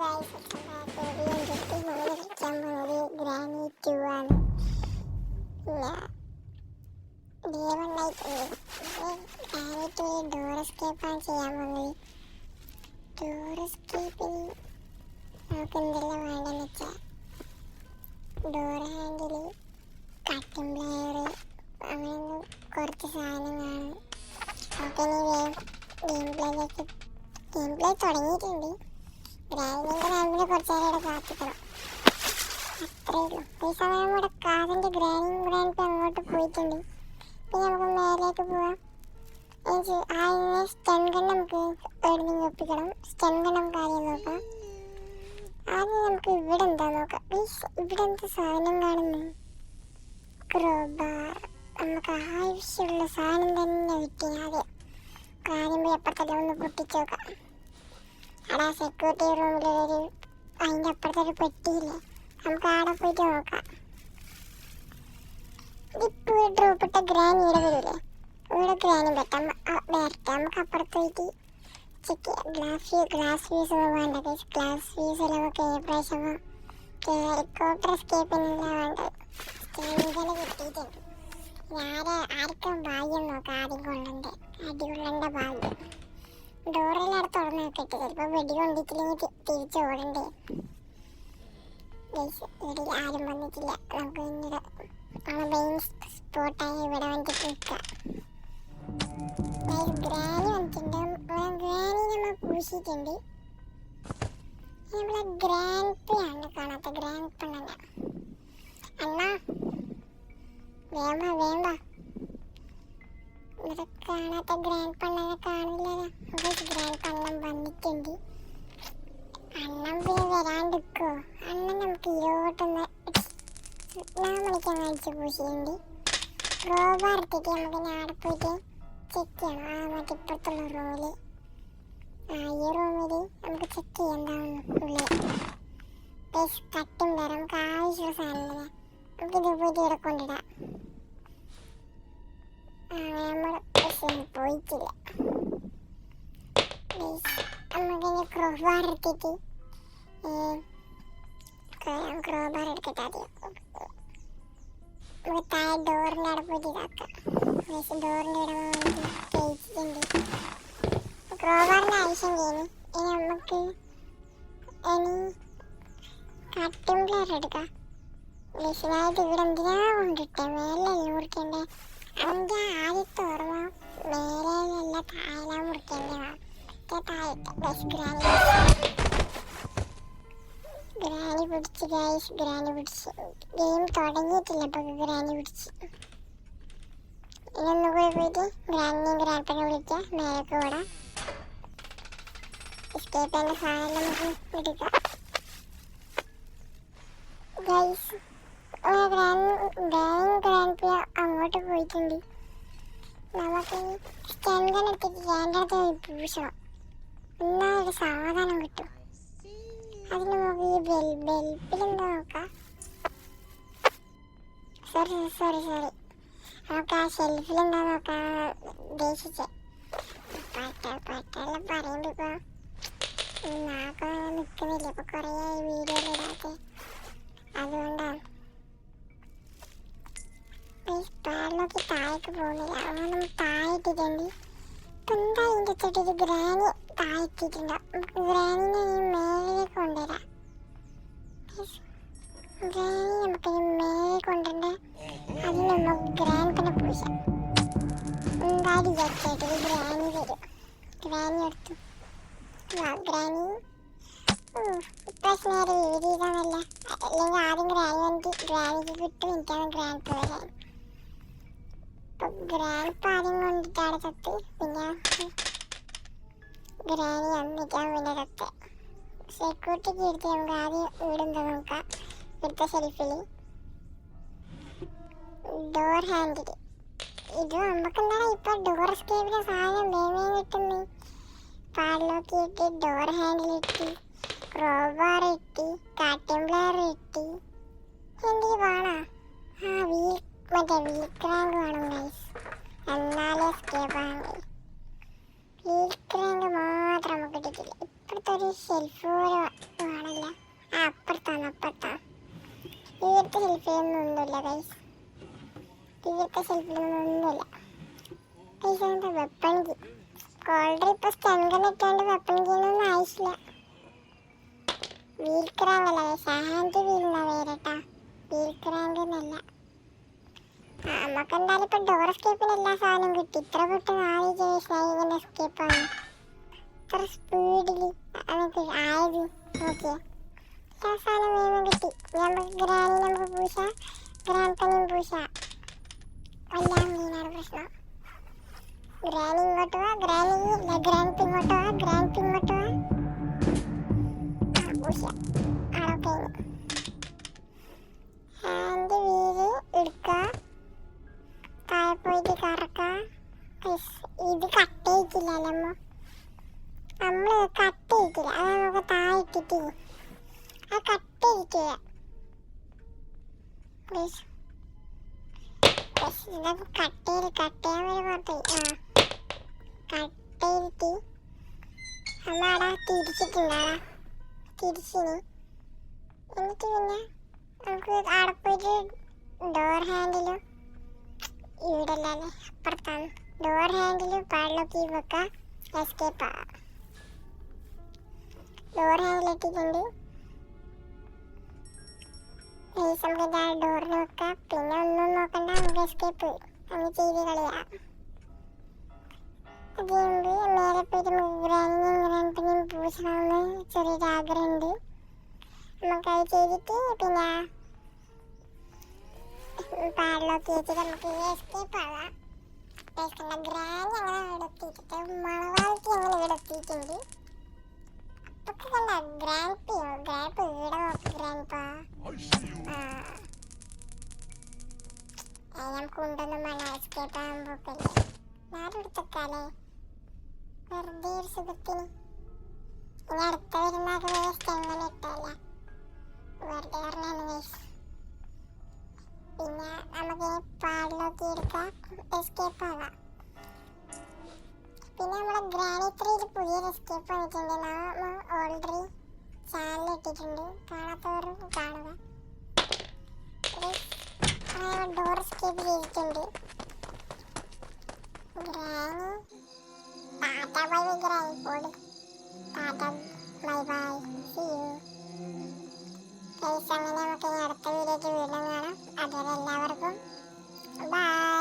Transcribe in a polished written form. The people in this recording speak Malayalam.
ഗൈസ് കളിക്കാൻ പോകുന്നത് ഗ്രാനി 2 ആണ്. ഗ്രാനി 2 ഡോർ എസ്കേപ്പാണ് ചെയ്യാൻ പോകുന്നത്. ഡോർ എസ്കേപ്പിൽ നമുക്ക് എന്തെല്ലാം വേണ്ടെന്ന് വെച്ചാൽ ഡോർ ഹാൻഡിൽ, കട്ടിംഗ് പ്ലെയർ, അങ്ങനെ കുറച്ച് സാധനങ്ങളാണ്. നമുക്ക് ഇനി ഗെയിം പ്ലേ തുടങ്ങിയിട്ടുണ്ട്. ഗ്രാനിൻ്റെ റാമ്പിൽ കുറച്ച് നേരം ഇവിടെ കാത്തിക്കണം, അത്രേ ഉള്ളൂ. ഈ സമയം നമ്മുടെ കാറിൻ്റെ ഗ്രാൻഡ് അങ്ങോട്ട് പോയിട്ടുണ്ട്. പിന്നെ നമുക്ക് മേലേക്ക് പോവാം. ആദ്യം സ്റ്റൺ ഗൺ നമുക്ക് എവിടെയെങ്കിലും ഒപ്പിക്കണം. സ്റ്റൺ ഗൺ നമുക്ക് ആദ്യം നോക്കാം. ആദ്യം നമുക്ക് ഇവിടെ എന്താ നോക്കാം. ഇവിടെ എന്ത് സാധനം കാണുന്നു? ക്രോബാർ. നമുക്ക് ആവശ്യമുള്ള സാധനം തന്നെ കിട്ടി. ആദ്യം പോയി അപ്പുറത്തെല്ലാം ഒന്ന് പൊട്ടിച്ച് നോക്കാം. അവിടെ സെക്യൂരിറ്റി റൂമിലൊരു അതിൻ്റെ അപ്പുറത്തൊരു പെട്ടിയില്ലേ, നമുക്ക് അവിടെ പോയിട്ട് നോക്കാം. ഇപ്പോൾ ഡ്രോപ്പ് ഇട്ട ഗ്രാനി ഇവിടെ വരില്ലേ, ഇവിടെ ഗ്രാനി പറ്റാം ഡയറക്റ്റ് നമുക്ക് അപ്പുറത്ത് പോയിട്ട് ചെക്ക് ചെയ്യാം. ഗ്ലാസ് വ്യൂസ് ഒന്നും വേണ്ട. ഗ്ലാസ് വ്യൂസ് എല്ലാം നമുക്ക് പ്രാവശ്യം ഹെലികോപ്റ്റർ എസ്കേപ്പിനല്ല വേണ്ടത്. സ്റ്റേജിൽ കിട്ടിയിട്ടുണ്ട്. ആർക്കും ഭാഗ്യം നോക്കാം. ആദ്യം അടികൊള്ളേണ്ട ഭാഗ്യം. ഡോറെല്ലാം തുറന്ന് വെക്കട്ടെ, ചിലപ്പോൾ വെടി കൊണ്ടിട്ടില്ലെങ്കിൽ തിരിച്ച് ഓടണ്ടേ. ഇവിടെ ആരും വന്നിട്ടില്ല. നമുക്ക് മെയിൻ സ്പോട്ടായി ഇവിടെ വന്നിട്ട് നിൽക്കാം. ഗ്രാനി വന്നിട്ടുണ്ട്. ഗ്രാനി നമ്മൾ പൂശിയിട്ടുണ്ട്. നമ്മളെ ഗ്രാൻഡ് പേ ആണ് കാണാത്ത. ഗ്രാൻഡ് പെണ്ണല്ല അണ്ണാ, വേണ്ട ഇവിടെ കാണാത്ത ഗ്രാൻഡ് പെണ്ണനെ കാണില്ലല്ലോ. ഗ്രാൻഡ് പെണ്ണൻ വന്നിട്ടുണ്ട്. അണ്ണൻ പിന്നെ വരാണ്ടിരിക്കോ? അണ്ണൻ നമുക്ക് ഇരുപത്തൊന്ന് മണിക്കാൻ കാണിച്ച് പൂശിയുണ്ട്. റോബാർ എടുത്തിട്ട് നമുക്ക് ആടെ പോയിട്ട് ചെക്ക് ചെയ്യണം. മറ്റേ ഇപ്പുറത്തുള്ള റൂമിൽ, ഈ റൂമിൽ നമുക്ക് ചെക്ക് ചെയ്യാൻ ഉള്ളിൽ കട്ടും വരാം. നമുക്ക് ആവശ്യമുള്ള സാധനമില്ല. നമുക്കിത് പോയിട്ട് ഇവിടെ കൊണ്ടിടാം. നമ്മൾ പോയിട്ടില്ല. നമുക്കിനി ക്രോബാർ എടുത്തിട്ട് ക്രോബാർ എടുത്തിട്ട് ആദ്യം നമുക്ക് താഴെ ഡോറിൻ്റെ അവിടെ പോയിട്ട് ഇതാക്കാം. ഡോറിൻ്റെ ഇവിടെ തേച്ചിട്ടുണ്ട്. ക്രോബാറിൻ്റെ ആവശ്യം കഴിഞ്ഞു. ഇനി നമുക്ക് കട്ടിംഗ് പ്ലെയർ എടുക്കാം. വിശദമായിട്ട് ഇവിടെ എന്തിനാ കൊണ്ടിട്ടേ? മേലെല്ലാം മുറിക്കണ്ടേ? അതിൻ്റെ ആദ്യത്തെ ഓർമ്മ മേലെയല്ല താഴെല്ലാം മുറിക്കേണ്ടതാണ്. ഗ്രാനി പിടിച്ച് ഗൈസ്, ഗ്രാനി പിടിച്ച്. ഗെയിം തുടങ്ങിയിട്ടില്ല, അപ്പോൾ ഗ്രാനി പിടിച്ച്. ഇതൊന്നു പോയിട്ട് ഗ്രാൻഡിനെ വിളിക്കാം. മേലേക്ക് ഓടാം. എസ്കേപ്പ് ചെയ്യുന്ന സാധനം നമുക്ക് എടുക്കാം ഗൈസ്. ഗ്രാൻഡ് അങ്ങോട്ട് പോയിട്ടുണ്ട്. നമുക്ക് സ്റ്റൺ എടുത്തിട്ട് ഗ്രാൻഡ് അടുത്ത് പൂശണം. എന്നാൽ ഒരു സാവധാനം കിട്ടും. അതിന് നമുക്ക് ഈ ബെൽപ്പിലെന്താ നോക്കാം. സോറി നമുക്ക് ആ ഷെൽഫിലെന്താ നോക്കാൻ ഉദ്ദേശിച്ചത്. പട്ടെല്ലാം പറയുമ്പോൾ ഇപ്പോൾ നാക്കൊന്നും നിൽക്കുന്നില്ല. ഇപ്പോൾ കുറേ വീഡിയോയിലിടാത്ത, അതുകൊണ്ടാണ്. പാടിലൊക്കെ താഴേക്ക് പോകുന്നില്ല. അതുകൊണ്ട് നമ്മൾ താഴെ ഇട്ടിട്ടുണ്ട്. ഇപ്പം എന്താ ഇതിൻ്റെ ചെട്ടിട്ട് ഗ്രാനി താഴെ ഇട്ടിട്ടുണ്ടാവും. നമുക്ക് ഗ്രാനിനെ മേലേക്ക് കൊണ്ടുവരാം. ഗ്രാനി നമുക്ക് മേലേക്ക് കൊണ്ടുവരണ്ടേ. അതിന് നമുക്ക് ഗ്രാനി തന്നെ പൂശാം. എന്തായാലും വിചാരിച്ചായിട്ട് ഗ്രാനി തരും. ഗ്രാനി എടുത്തു. ഗ്രാനി ഇപ്രാവശ്യം നേരെ എഴുതി ചെയ്താന്നല്ല. അല്ലെങ്കിൽ ആദ്യം ഗ്രാനി വന്നിട്ട് ഗ്രാനിക്ക് കിട്ടും. എനിക്കാണ് ഗ്രാൻഡ് പേ വരാൻ. ഇപ്പം ഗ്രാൻഡ് ആദ്യം കൊണ്ടിട്ട് അവിടെ തൊട്ട്, പിന്നെ ഗ്രാനി വന്നിട്ടാണ് പിന്നെ തൊട്ട്. സെക്യൂരിറ്റിക്ക് എടുത്ത് നമുക്ക് ആദ്യം വീടുണ്ടോ നോക്കാം. ഇവിടുത്തെ ഷെൽഫിൽ ഡോർ ഹാൻഡിൽ. ഇത് നമുക്ക് എന്താണ് ഇപ്പോൾ ഡോർ എസ്കേപ്പിലെ സാധനം വേഗം കിട്ടുന്നു. പാടിലൊക്കെ ഇട്ട് ഡോർ ഹാൻഡിൽ ഇട്ട്, ക്രോബാർ ഇട്ട്, കട്ടിംഗ് പ്ലെയർ ഇട്ട്. എന്തിന് വേണോ? മറ്റേ വീക്ക് റാങ്ക് വേണം ഗൈസ്, എന്നാലേ എസ്കേപ്പാണ്. വീക്ക് റാങ്ക് മാത്രം നമുക്ക് കിട്ടിയിട്ടില്ല. ഇപ്പോഴത്തെ ഒരു ഷെൽഫ് പോലെ അപ്പുറത്താണ്. ഇവിടുത്തെ ഷെൽഫിലൊന്നും ഒന്നുമില്ല ഗൈസ്. ഇവിടുത്തെ ഷെൽഫിലൊന്നും ഒന്നുമില്ല ഗൈസ്. എന്താ വെപ്പൺ കീ? കോൾഡർ ഇപ്പോൾ സ്റ്റങ്കൻ ഇട്ടുകൊണ്ട് വെപ്പൺ കീനൊന്നും ആയിട്ടില്ല. വീൽ ക്രാങ്ക് അല്ല ഗൈസ്, ഹാൻഡ് വീൽ എന്നാ പേരട്ടാ, വീൽ ക്രാങ്ക് എന്നല്ല. നമുക്ക് എന്തായാലും ഇപ്പൊ ഡോർ എസ്കേപ്പിന് എല്ലാ സാധനവും കിട്ടി. ഇത്ര പെട്ടെന്ന് ഇങ്ങനെ എസ്കേപ്പാണ്, ഇത്ര സ്പീഡിൽ നമുക്ക് ആയത് നോക്കിയേ. എല്ലാ സാധനം വേഗം കിട്ടി. നമുക്ക് ഗ്രാനി നമുക്ക് പൂശാം, ഗ്രാൻഡ് പനിയും പൂശാം. എല്ലാം മീനാണ് പ്രശ്നം. ഗ്രാനി ഇങ്ങോട്ട് പോവാ, ഗ്രാനി ഇല്ല, ഗ്രാൻഡ് ഇങ്ങോട്ട് പോവാ, ഗ്രാൻഡ് ഇങ്ങോട്ട് പോവാ. പൂശാം ആളൊക്കെ. ഹാൻഡ് വീല് എടുക്കുക, താഴെ പോയിട്ട് കറക്കാം. ഇത് കട്ട് ചെയ്തില്ലല്ലോ നമ്മള് കട്ട് ചെയ്തില്ല, അത് നമുക്ക് താഴെ ഇട്ടിട്ട് അത് കട്ട് ചെയ്തിട്ടില്ല. ഇതൊക്കെ കട്ട് ചെയ്യാൻ വരെ പുറത്ത് കട്ട് ചെയ്തിട്ട് നമ്മളവിടെ തിരിച്ചിട്ടുണ്ടാടാ, തിരിച്ചിന്. എന്നിട്ട് പിന്നെ നമുക്ക് അവിടെ പോയിട്ട് ഡോർ ഹാൻഡിലും ഇവിടെ അല്ലാതെ അപ്പുറത്താണ്. ഡോർ ഹാൻഡിൽ പാടിലൊക്കെ വെക്കാം, എസ്കേപ്പ് ആവാം. ഡോർ ഹാൻഡിൽ ഇട്ടിട്ടുണ്ട്. നമുക്ക് ഡോറിന് വെക്കാം, പിന്നെ ഒന്നും നോക്കണ്ട, നമുക്ക് എസ്കേപ്പ് അങ്ങ് ചെയ്ത് കളിയാം. അത് കഴിയുമ്പോൾ മേലെ പോയിട്ട് നമുക്ക് ഗ്രാൻഡിനെയും പൂശണമെന്ന് ചെറിയൊരു ആഗ്രഹമുണ്ട്. നമുക്കത് ചെയ്തിട്ട് പിന്നെ പാടിലൊക്കെ വെച്ചിട്ട് നമുക്ക് എസ്കേപ്പ് ആവാം. ഗ്രാൻഡ് അങ്ങനെ ഇവിടെ എത്തിയിട്ടിട്ട് മണവാളത്തി അങ്ങനെ ഇവിടെ എത്തിയിട്ടുണ്ട്. അപ്പൊക്കെ കണ്ട ഗ്രാൻഡ് ഇവിടെ നോക്ക് ഗ്രാൻഡ്. നമുക്ക് കൊണ്ടൊന്നും വേണം, എസ്കേപ്പ് ആകാൻ പോക്കല്ലേ. നാട് എടുത്തേക്കാലേ വെറുതെ ഒരു സുഖത്തിന്. ഇനി അടുത്ത വരുന്നാക്ക് വേസ്റ്റ് എങ്ങനെ ഇട്ടല്ല, വെറുതെ പറഞ്ഞാണ് വേസ്റ്റ്. പിന്നെ നമുക്ക് പാടിലൊക്കെ എടുക്കാം, എസ്കേപ്പ് ആവാം. പിന്നെ നമ്മളെ ഗ്രാനി 3 പുതിയൊരു എസ്കേപ്പ് വന്നിട്ടുണ്ട്. നമ്മൾ ഓൾറെഡി ചാനൽ ഇട്ടിട്ടുണ്ട്, കാണാത്തവരും കാണുക. ഡോർ എസ്കേപ്പ് ചെയ്തിട്ടുണ്ട്. Granny tata bye bye granny പോട്, tata bye bye, see you guys. അങ്ങനെ നമുക്ക് ഇനി അടുത്ത വീഡിയോയ്ക്ക് വീണ്ടും കാണാം. അതുവരെ എല്ലാവർക്കും ബൈ.